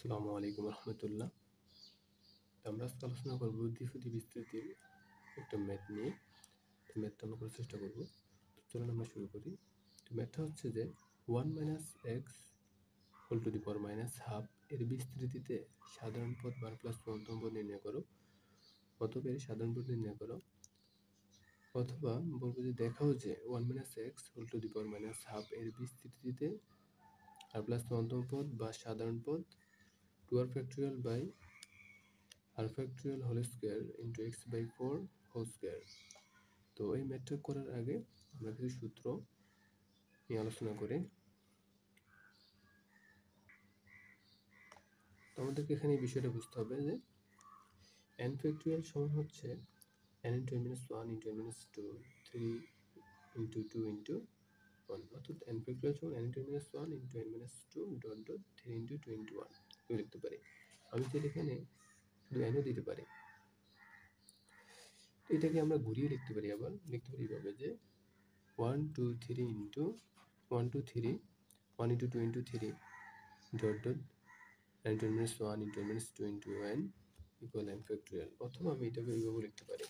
আসসালামু আলাইকুম রহমতুল্লাহ। আমরা আজকে আলোচনা করবো দ্বিপদী বিস্তৃতির একটা ম্যাথ নিয়ে। তো ম্যাথটা আমরা করার চেষ্টা করবো। তো চলুন আমরা শুরু করি। তো ম্যাথটা হচ্ছে যে 1 minus X whole to the power minus half এর বিস্তৃতিতে সাধারণ পদ বার প্লাস প্রথম পদ নির্ণয় করো, অথবা এর সাধারণ পদ নির্ণয় করো, অথবা বলবো যে দেখাও যে 1 minus X whole to the power minus half এর বিস্তৃতিতে আর প্লাস প্রথম পদ বা সাধারণ পদ 2r factorial by r factorial whole square into x by 4 whole square। তো এই ম্যাথটা করার আগে আমরা কিছু সূত্র নিয়ে আলোচনা করি। তো আমাদেরকে এখানে এই বিষয়টা বুঝতে হবে যে n factorial সমান হচ্ছে n into n minus 1 into n minus 2 3 into 2 into 1, অর্থাৎ n factorial সমান n into n minus 1 into n minus 2 dot dot 3 into 2 into 1 লিখতে পারি। আমি চাইলে এখানে শুধু n ও দিতে পারি। তো এটাকে আমরা ঘুরিয়ে লিখতে পারি, আবার লিখতে পারি এইভাবে যে 1 2 3 into 1 2 3 1 into 2 into 3 dot dot n into n minus 1 into n minus 2 into n equal n factorial। অথবা আমি এটাকে এইভাবে লিখতে পারি,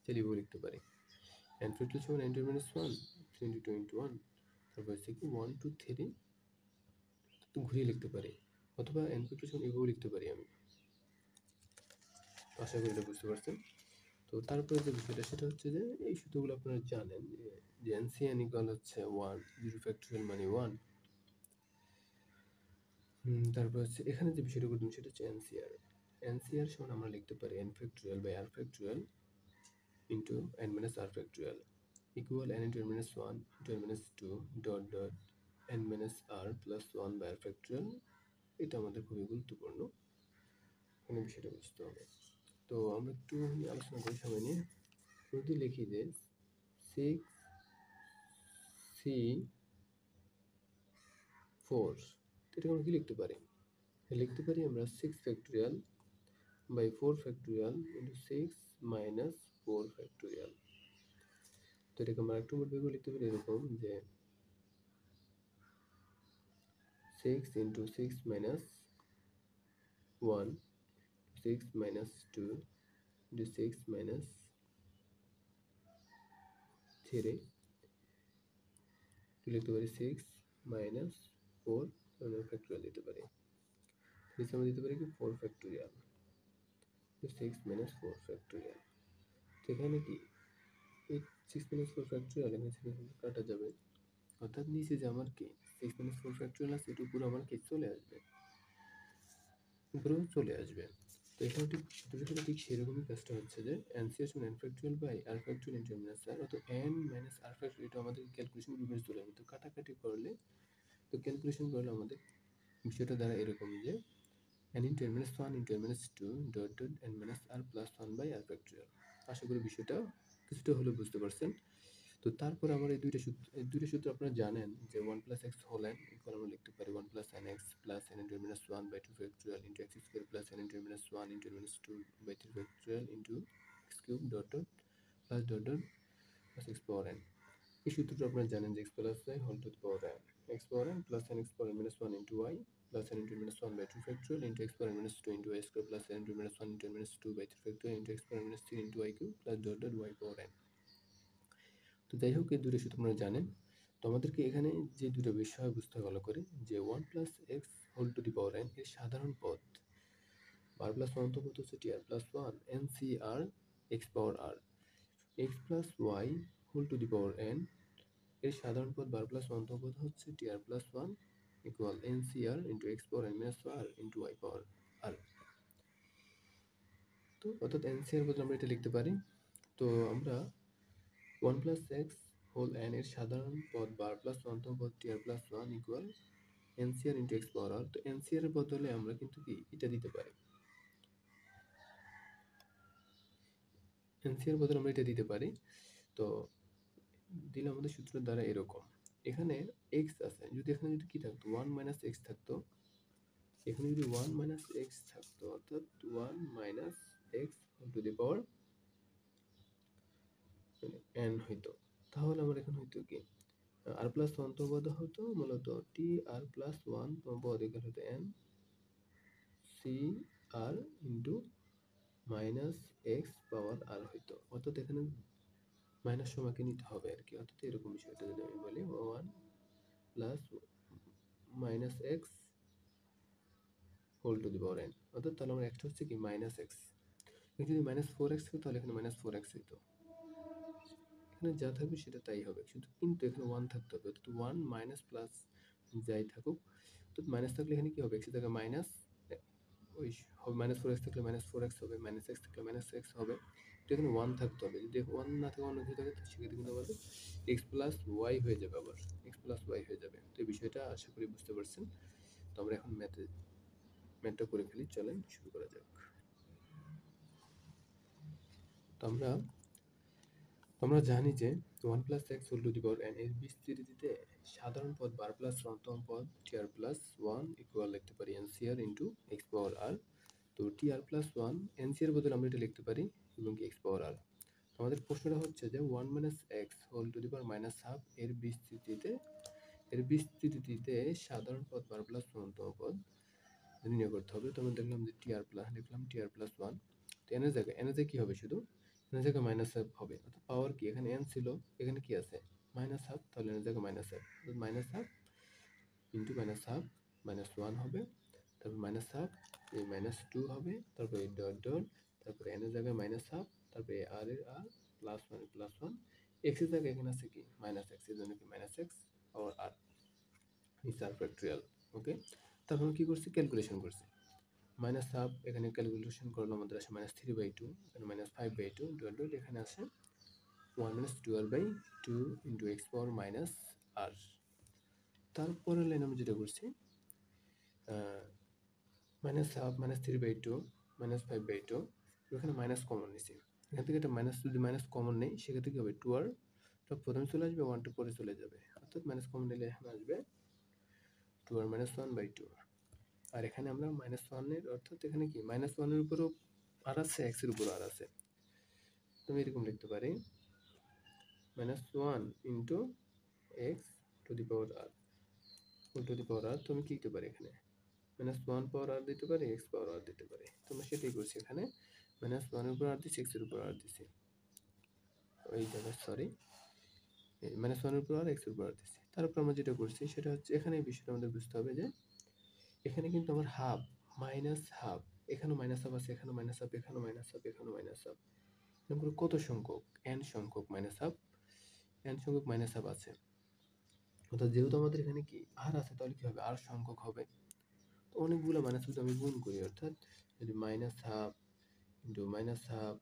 চাইলে এইভাবে লিখতে পারি n factorial সমান n into n minus 1 3 into 2 into 1, তারপর হচ্ছে কি 1 2 3 তো ঘুরিয়ে লিখতে পারি, অথবা n factorial সমান এইভাবে লিখতে পারি আমি। আশা করি এটা বুঝতে পারছেন। তো তারপরে যে বিষয়টা সেটা হচ্ছে যে এই সূত্রগুলো আপনারা জানেন যে NCN ইকুয়াল হচ্ছে 1, 0 ফ্যাক্টোরিয়াল মানে 1। তারপর হচ্ছে এখানে যে বিষয়টা করলাম সেটা হচ্ছে NCR। NCR সমান আমরা লিখতে পারি n factorial by r factorial into n minus r factorial equal n into n minus 1 into n minus 2 dot dot n minus r plus 1 by r factorial. এটা আমাদের খুবই গুরুত্বপূর্ণ, এখানে বিষয়টা বুঝতে হবে। তো আমরা একটু আলোচনা করি সবাই নিয়ে। যদি লিখি যে 6c4, এটা আমরা কি লিখতে পারি? লিখতে পারি আমরা 6 factorial by 4 factorial into 6 minus 4 factorial. তো এটাকে আমরা একটু মোটভাবে লিখতে পারি এরকম যে 6 into 6 minus 1 6 minus 2 into 6 minus 3 লিখতে পারি 6 মাইনাস 4 ফ্যাক্টোরিয়াল দিতে পারি। আমরা দিতে পারি কি 4 ফ্যাক্টোরিয়াল 6 মাইনাস 4 ফ্যাক্টোরিয়াল। তো এখানে কি এই 6 মাইনাস 4 ফ্যাক্টোরিয়াল এখানে কাটা যাবে, অর্থাৎ নিচে যে আমার কি 6 মাইনাস 4 ফ্যাক্টোরিয়াল আছে এর উপর আমার কি চলে আসবে, উপরেও চলে আসবে। তো এখানে ঠিক সূত্রটা ঠিক সেরকমই কাজটা হচ্ছে যে NCR সমান n factorial by r factorial into n minus r, অর্থাৎ n মাইনাস r ফ্যাক্টোরিয়াল এটা আমাদের ক্যালকুলেশন রূপে চলে আসবে। তো কাটাকাটি করলে তো ক্যালকুলেশন করলে আমাদের বিষয়টা দ্বারা এরকম যে n into n minus 1 into n minus 2 dot dot n minus r plus 1 by r factorial। আশা করি বিষয়টা কিছুটা হলেও বুঝতে পারছেন। তো তারপর আমরা এই দুইটা সূত্র আপনারা জানেন যে 1 plus x whole n equal আমরা লিখতে পারি 1 plus nx plus n into n minus 1 by 2 factorial into x square plus n into n minus 1 into n minus 2 by 3 factorial into x cube dot dot plus dot dot plus x power n। এই সূত্রটা আপনারা জানেন যে x plus y whole to the power n, x power n plus n x power n minus 1 into y plus n into n minus 1 by 2 factorial into x power n minus 2 into y square plus n into n minus 1 into n minus 2 by 3 factorial into x power n minus 3 into y cube plus dot dot y power n। তো যাই হোক এই দুটো সূত্র আপনারা জানেন। তো আমাদেরকে এখানে যে দুটো বিষয় বুঝতে হবে ভালো করে যে 1 plus x whole to the power n এর সাধারণ পদ r plus 1 তো পদ হচ্ছে tr plus 1 ncr x power r, x plus y whole to the power n এর সাধারণ পদ বার প্লাস অন্তঃ পদ হচ্ছে tr plus 1 equal ncr into x পাওয়ার n minus r into y পাওয়ার r। তো অর্থাৎ ncr বদলে আমরা এটা লিখতে পারি। তো আমরা 1 plus x হোল n এর সাধারণ পদ বার প্লাস অন্তঃ পদ tr plus 1 equal ncr into x power r। তো ncr এর বদলে আমরা কিন্তু কি এটা দিতে পারি, ncr এর বদলে আমরা এটা দিতে পারি। তো দিলে আমাদের সূত্রের দ্বারা এরকম, এখানে x আছে, যদি এখানে যদি কি থাকতো 1 মাইনাস x থাকতো, এখানে যদি 1 মাইনাস x থাকতো অর্থাৎ 1 minus x two the power n হইতো, তাহলে আমার এখানে হইতো কি r প্লাস 1 তো পদ হতো মূলত t r প্লাস 1 পদ ইকুয়াল হতো n সি আর ইন্টু মাইনাস এক্স পাওয়ার আর হইতো, অর্থাৎ এখানে মাইনাস সময়কে নিতে হবে আর কি। অর্থাৎ এরকম বিষয়টা যদি আমি বলি 1 plus minus X whole to the power N, অর্থাৎ তাহলে আমার এক্সটা হচ্ছে কি মাইনাস এক্স। যদি মাইনাস ফোর এক্স হতো তাহলে এখানে মাইনাস ফোর এক্স হইতো, এখানে যা থাকবে সেটা তাই হবে, কিন্তু এখানে ওয়ান থাকতে হবে, অর্থাৎ ওয়ান মাইনাস প্লাস যাই থাকুক, তো মাইনাস থাকলে এখানে কি হবে, এক্সের জায়গায় মাইনাস ওই হবে, মাইনাস ফোর এক্স থাকলে মাইনাস ফোর এক্স হবে, মাইনাস এক্স থাকলে মাইনাস এক্স হবে, তো এখানে ওয়ান থাকতে হবে। যদি ওয়ান না থাকে অন্য কিছু থাকে সেক্ষেত্রে কিন্তু আবার এক্স প্লাস ওয়াই হয়ে যাবে, আবার এক্স প্লাস ওয়াই হয়ে যাবে। তো এই বিষয়টা আশা করি বুঝতে পারছেন। তো আমরা এখন ম্যাথটা করে ফেলি, চলেন শুরু করা যাক। তো আমরা জানি যে 1 plus X whole to the power N এর বিস্তৃতিতে সাধারণ পদ বার প্লাস সনাতন পদ টিআর প্লাস ওয়ান ইকুয়াল লিখতে পারি এনসিআর ইন্টু এক্স পাওয়ার আর। তো টিআর প্লাস ওয়ান এনসিআর বদলে আমরা এটা লিখতে পারি এবং এক্স পাওয়ার আর। আমাদের প্রশ্নটা হচ্ছে যে 1 minus X whole to the power minus half এর বিস্তৃতিতে সাধারণ পদ বার প্লাস সনাতন পদ নির্ণয় করতে হবে। তো আমরা দেখলাম যে লিখলাম টিআর প্লাস ওয়ান। তো এনের জায়গায় কি হবে, শুধু এনের জায়গায় মাইনাস হাফ হবে, অর্থাৎ পাওয়ার কি, এখানে এন ছিল, এখানে কি আছে মাইনাস হাফ, তাহলে এনের জায়গায় minus half, minus half into minus half minus one হবে, তারপর মাইনাস হাফ এই মাইনাস টু হবে, তারপর এই ডট ডট, তারপরে এনের জায়গায় মাইনাস হাফ, তারপরে আর এর আর প্লাস ওয়ান এক্স এর জায়গায় এখানে আছে কি মাইনাস এক্স, এর জন্য কি minus X power R is R factorial. Okay, তারপর কি করছি, ক্যালকুলেশন করছি। মাইনাস হাফ এখানে ক্যালকুলেশন করলে আমাদের আসে মাইনাস থ্রি বাই টু, এখানে minus five by two, dot এখানে আসে one minus twelve by two into X power minus R. তারপরে লাইন আমরা যেটা করছি minus half minus three by two minus five by two, এখানে মাইনাস কমন নিছি, এখান থেকে একটা মাইনাস, যদি মাইনাস কমন নেই সেক্ষেত্রে কি হবে, টু আর প্রথমে চলে আসবে, ওয়ান টু পরে চলে যাবে, অর্থাৎ মাইনাস কমন নিলে এখানে আসবে two R minus one by two. আর এখানে আমরা মাইনাস ওয়ানের, অর্থাৎ এখানে কি মাইনাস ওয়ানের উপরও আর আছে, এক্সের উপরও আর আছে, তুমি এরকম লিখতে পারি minus one into X to the power R whole to the power R. তুমি কি লিখতে পারি এখানে মাইনাস ওয়ান পাওয়ার আর দিতে পারি, এক্স পাওয়ার আর দিতে পারি, তোমরা সেটাই করছি, এখানে মাইনাস ওয়ানের উপর আর দিচ্ছি, এক্সের উপর আর দিচ্ছি, ওই জায়গায় সরি মাইনাস ওয়ানের উপর আর এক্সের উপর আর দিচ্ছি। তারপর আমরা যেটা করছি সেটা হচ্ছে, এখানে এই বিষয়টা আমাদের বুঝতে হবে যে এখানে কিন্তু আমার হাফ মাইনাস হাফ, এখানেও মাইনাস হাফ আছে, এখানেও মাইনাস হাফ, এখানেও মাইনাস হাফ, এখানেও মাইনাস হাফ, এরকম কত সংখ্যক এন সংখ্যক মাইনাস হাফ, এন সংখ্যক মাইনাস হাফ আছে, অর্থাৎ যেহেতু আমাদের এখানে কি আর আছে তাহলে কি হবে আর সংখ্যক হবে, তো অনেকগুলো মাইনাস যদি আমি গুণ করি, অর্থাৎ যদি minus half into minus half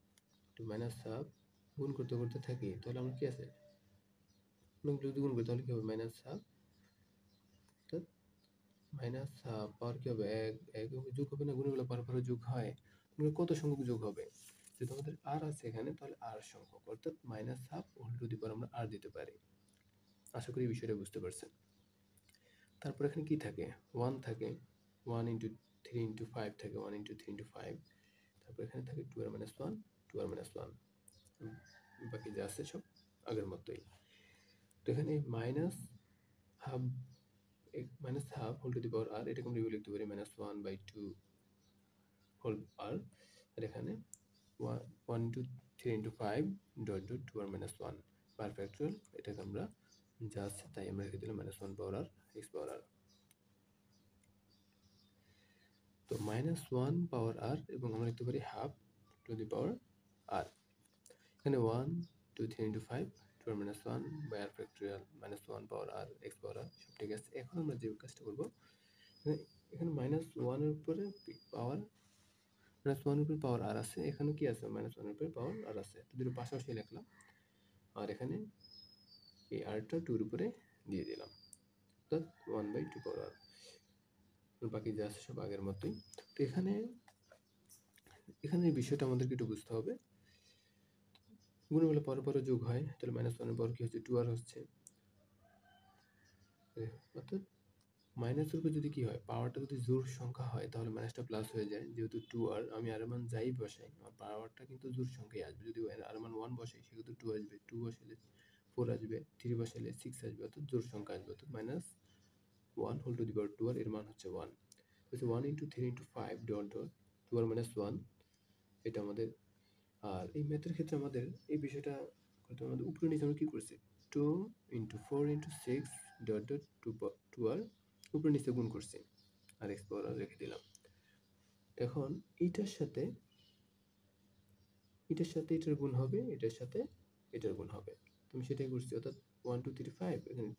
into minus half গুণ করতে করতে থাকি, তাহলে আমরা কি আছে অনেকগুলো যদি গুণ করি তাহলে কি হবে মাইনাস হাফ, অর্থাৎ মাইনাস হাফ পাওয়ার কি হবে এক, এক যোগ হবে না, গুণগুলো পরপর যোগ হয়, কত সংখ্যক যোগ হবে, যেহেতু আমাদের আর আছে এখানে তাহলে আর সংখ্যক, অর্থাৎ minus half whole to the power আমরা আর দিতে পারি। আশা করি বিষয়টা বুঝতে পারছেন। তারপর এখানে কি থাকে, ওয়ান থাকে, one into three into five থাকে, one into three into five, তারপর এখানে থাকে টু আর মাইনাস ওয়ান, টু আর মাইনাস ওয়ান, বাকি যা আছে সব আগের মতোই। তো এখানে minus half whole to the power r, এটাকে আমরা লিখতে পারি minus one by two whole r, আর এখানে one into three into five dot dot two আর মাইনাস ওয়ান বার ফ্যাক্টরিয়াল, এটাকে আমরা যা আছে তাই আমরা রেখে দিলাম minus one power r x power আর। তো মাইনাস ওয়ান পাওয়ার আর এবং আমরা লিখতে পারি have to the power r, এখানে one two three into five two R minus one by r factorial minus one power r x power r, সব ঠিক আছে। এখন আমরা যে কাজটা করবো, এখানে মাইনাস ওয়ানের উপরে পাওয়ার মাইনাস ওয়ানের উপরে পাওয়ার আর আছে, এখানে কি আছে মাইনাস ওয়ানের উপরে পাওয়ার আর আছে, তো দুটো পাশাপাশি লিখলাম, আর এখানে এই আরটা টুর উপরে দিয়ে দিলাম, অর্থাৎ ওয়ান বাই টু পাওয়ার আর, বাকি যা আছে সব আগের মতোই। তো এখানে এই বিষয়টা আমাদেরকে একটু বুঝতে হবে, গুণগুলো পরপর যোগ হয়, তাহলে মাইনাস ওয়ানের পর কি হচ্ছে টু আর হচ্ছে, অর্থাৎ মাইনাসের উপর যদি কি হয় পাওয়ারটা যদি জোড় সংখ্যা হয় তাহলে মাইনাসটা প্লাস হয়ে যায়, যেহেতু টু আর আমি আর মান যাই বসাই আমার পাওয়ারটা কিন্তু জোড় সংখ্যায় আসবে, যদি আর মান ওয়ান বসাই সেক্ষেত্রে টু আসবে, টু বসালে ফোর আসবে, থ্রি বসালে সিক্স আসবে, অর্থাৎ জোড় সংখ্যা আসবে, অর্থাৎ minus one whole to the power two r এর মান হচ্ছে ওয়ান। হচ্ছে 1 into 3 into 5 dot dot 2r minus 1, এটা আমাদের। আর এই ম্যাথের ক্ষেত্রে আমাদের এই বিষয়টা করতে আমাদের উপরে নিচে আমরা কী করছি, 2 into 4 into 6 dot dot 2r উপরে নিচে গুণ করছি আর এক্স পাওয়ার আর রেখে দিলাম। এখন এইটার সাথে এটার গুণ হবে, এটার সাথে এটার গুণ হবে, তুমি সেটাই করছি। অর্থাৎ 1 2 3 5 এখানে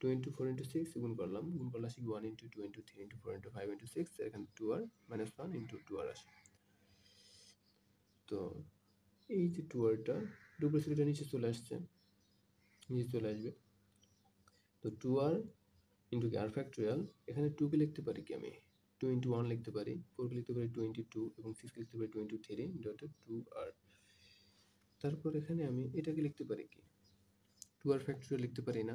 2 ইন্টু 4 ইন্টু 6 গুণ করলাম, গুণ করলে আসি 1 into 2 into 3 into 4 into 5 into 6, এখানে 2r মাইনাস 1 ইন্টু 2r আসে। তো এই যে 2rটা ডুপ্লেক্স এটা নিচে চলে আসছে, নিচে চলে আসবে। তো 2r ইন্টু কি আর ফ্যাক্টোরিয়াল, এখানে 2 কে লিখতে পারি কি আমি 2 ইন্টু 1 লিখতে পারি, 4 কে লিখতে পারি 2 ইন্টু 2 এবং 6 কে লিখতে পারি 2 ইন্টু 3 ডট 2r। তারপর এখানে আমি এটাকে লিখতে পারি কি 2r ফ্যাক্টোরিয়াল লিখতে পারি না,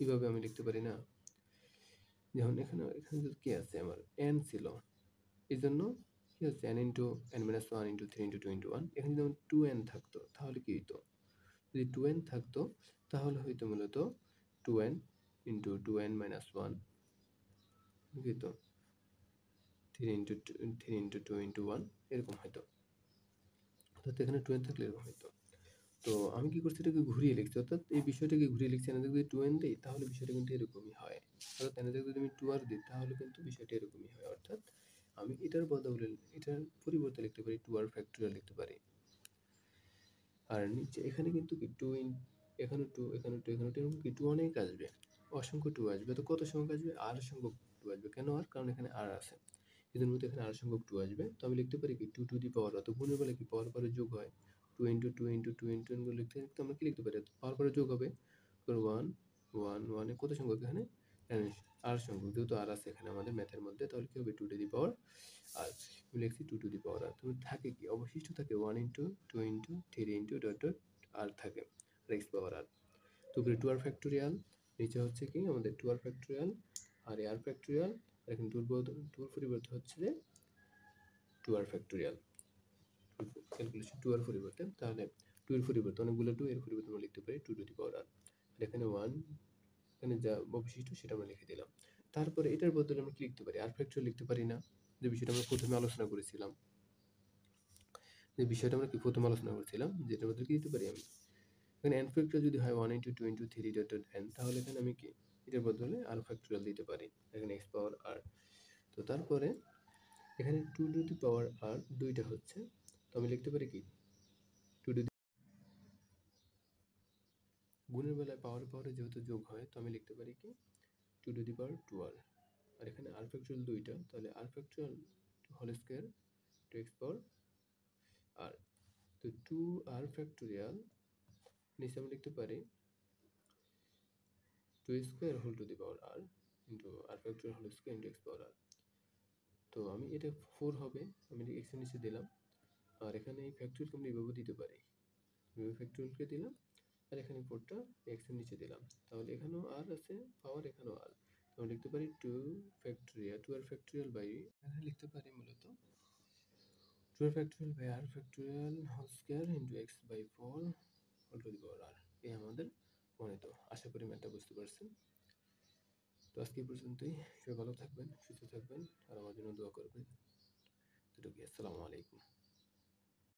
এইভাবে আমি লিখতে পারি না। যেমন এখানে যদি কি আছে আমার n ছিল, এই জন্য কি হচ্ছে n into n minus 1 into 3 into 2 into 1, এখানে যেমন 2n থাকতো তাহলে কি হইতো, যদি 2n থাকতো তাহলে হয়তো মূলত 2n ইন্টু 2n মাইনাস 1 হইতো 3 ইন্টু 2 ইন্টু 1 এরকম হয়তো। অর্থাৎ এখানে 2n থাকলে এরকম হইতো। তো আমি কি করছি, এটাকে ঘুরিয়ে লিখছি, অর্থাৎ এই বিষয়টাকে ঘুরিয়ে লিখছি। এনাদের যদি 2n দিই তাহলে বিষয়টা কিন্তু এরকমই হয়, অর্থাৎ এনাদের যদি আমি 2r দিই তাহলে কিন্তু বিষয়টা এরকমই হয়। অর্থাৎ আমি এটার বদলে এটার পরিবর্তে লিখতে পারি 2r ফ্যাক্টোরিয়াল লিখতে পারি। আর নিচে এখানে কিন্তু কি 2 এখানে 2 এখানে 2 এখানে 2 এরকম কি 2 অনেক আসবে, অসংখ্য 2 আসবে। তো কত সংখ্যক আসবে, r সংখ্যক 2 আসবে। কেন r, কারণ এখানে r আছে, এদের মধ্যে এখানে r সংখ্যক 2 আসবে। তো আমি লিখতে পারি কি 2 টু দি পাওয়ার, অত গুণের বেলা কি পাওয়ার পরে যোগ হয়, 2 ইন্টু 2 ইন্টু 2 ইন্টু গুলো লিখতে লিখতে আমরা কি লিখতে পারি, পাওয়ার পরে যোগ হবে। তো 1 1 1 এ কত সংখ্যক এখানে r সংখ্যক, যেহেতু r আছে এখানে আমাদের ম্যাথের মধ্যে, তাহলে কি হবে 2 টু দি পাওয়ার r। আমি লিখছি 2 টু দি পাওয়ার r। তুমি থাকে কি অবশিষ্ট থাকে 1 into 2 into 3 into dot dot r থাকে, এক্স পাওয়ার r। তো উপরে 2r ফ্যাক্টোরিয়াল, নিচে হচ্ছে কি আমাদের 2r ফ্যাক্টোরিয়াল আর r ফ্যাক্টোরিয়াল, এখন 2 পরিবর্তে হচ্ছে যে 2r ফ্যাক্টোরিয়াল। ক্যালকুলেশন 2r পরিবর্তে, তাহলে 2 এর পরিবর্তে অনেকগুলো 2 এর পরিবর্তে আমরা লিখতে পারি 2 টু দি পাওয়ার r। এখানে 1, এখানে যা অবশিষ্ট সেটা আমরা লিখে দিলাম। তারপরে এটার বদলে আমরা কি লিখতে পারি, r ফ্যাক্টোরিয়াল লিখতে পারি না, যে বিষয়টা আমরা প্রথমে আলোচনা করেছিলাম, যেটার বদলে কি দিতে পারি আমি, এখানে n ফ্যাক্টোরিয়াল যদি হয় 1 into 2 into 3 dot dot n, তাহলে এখানে আমি কি এটার বদলে r ফ্যাক্টোরিয়াল দিতে পারি, এখানে x পাওয়ার r। তো তারপরে এখানে 2 টু দি পাওয়ার r দুইটা হচ্ছে, তো আমি লিখতে পারি কি 2 টু দি, গুণের বেলায় পাওয়ার পাওয়ারে যেহেতু যোগ হয়, তো আমি লিখতে পারি কি 2 টু দি পাওয়ার 2r। আর এখানে r ফ্যাক্টোরিয়াল দুইটা, তাহলে r factorial whole square to x power r। তো 2r ফ্যাক্টোরিয়াল নিচে আমি লিখতে পারি 2 square whole to the power r into r factorial whole square into x power r। তো আমি এটা 4 হবে, আমি x এর নিচে দিলাম। আর এখানে এই ফ্যাক্টোরিয়ালকে আমি এইভাবে দিতে পারি, এইভাবে ফ্যাক্টোরিয়ালকে দিলাম, আর এখানে 4টা x এর নিচে দিলাম। তাহলে এখানেও r আছে পাওয়ার, এখানেও r। তো আমি লিখতে পারি 2 ফ্যাক্টোরিয়াল 2r ফ্যাক্টোরিয়াল বাই, এখানে লিখতে পারি মূলত 2r factorial by r factorial whole square into x by 4 whole to the power r। এই আমাদের প্রমাণিত। আশা করি ম্যাথটা বুঝতে পারছেন। তো আজকে এই পর্যন্তই। সবাই ভালো থাকবেন, সুস্থ থাকবেন, আর আমার জন্য দোয়া করবেন। এতটুকুই। আসসালামু আলাইকুম।